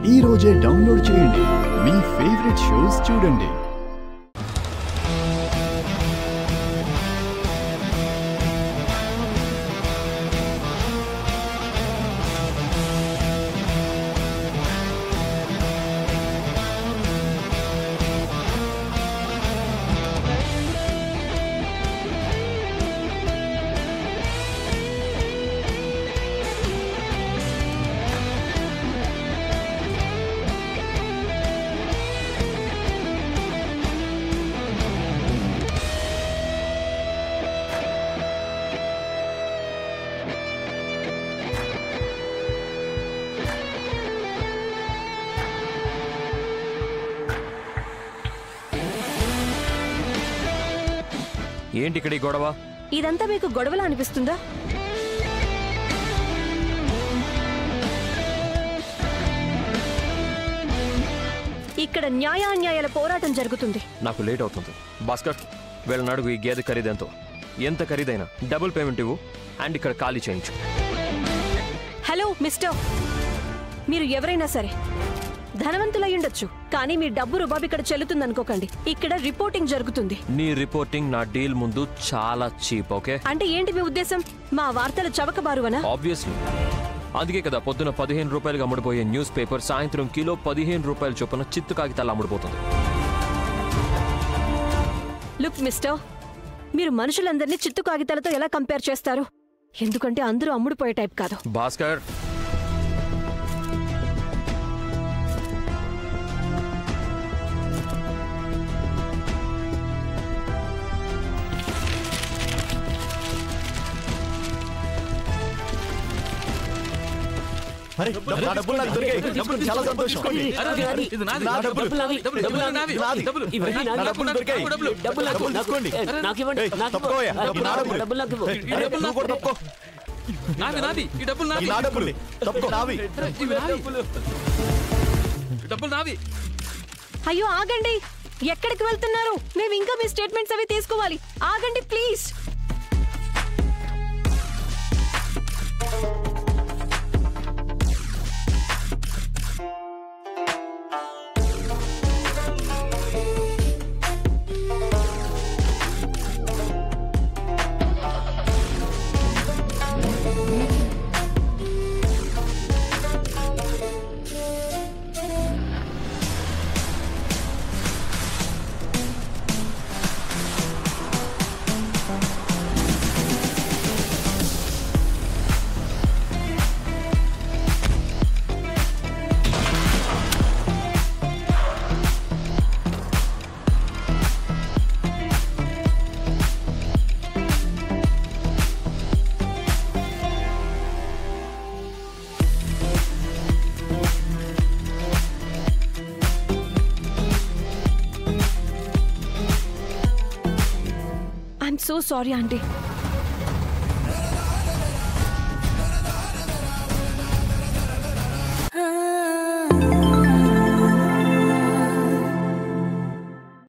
ఈ రోజే డౌన్లోడ్ చేయండి. మీ ఫేవరెట్ షోస్ చూడండి. ఏంటి ఇక్కడ ఈ గొడవ? ఇదంతా మీకు గొడవలా అనిపిస్తుందా? ఇక్కడ న్యాయాన్యాయాల పోరాటం జరుగుతుంది. నాకు లేట్ అవుతుంది. భాస్కర్, వీళ్ళని అడుగు ఈ గేదె ఖరీదెంతో. ఎంత ఖరీదైనా డబుల్ పేమెంట్ ఇవ్వు అండ్ ఇక్కడ ఖాళీ చేయించు. హలో మిస్టర్, మీరు ఎవరైనా సరే ధనవంతులయ్యుండొచ్చు, కానీ మీ డబ్బు రుబాబు ఇక్కడ చెల్లుతుంది అనుకోకండి. ఇక్కడ రిపోర్టింగ్ జరుగుతుంది. నీ రిపోర్టింగ్ నా డీల్ ముందు చాలా చీప్. ఓకే అంటే ఏంటి మీ ఉద్దేశం? మా వార్తలు చవకబారువనా? ఆబ్వియస్లీ. అందుకే కదా పొద్దున 15 రూపాయలుగా అమ్ముడుపోయే న్యూస్ పేపర్ సాయంత్రం కిలో 15 రూపాయల చొప్పున చిత్తు కాగితాలు అమ్ముడుపోతుంది. లుక్ మిస్టర్, మీరు మనుషులందరినీ చిత్తు కాగితాలతో ఎలా కంపేర్ చేస్తారు? ఎందుకంటే అందరూ అమ్ముడుపోయే టైప్ కాదు. భాస్కర్, చాలా సంతోషం. అయ్యో ఆగండి, ఎక్కడికి వెళ్తున్నారు? మేము ఇంకా మీ స్టేట్మెంట్స్ అవి తీసుకోవాలి. ఆగండి ప్లీజ్. So sorry aunty.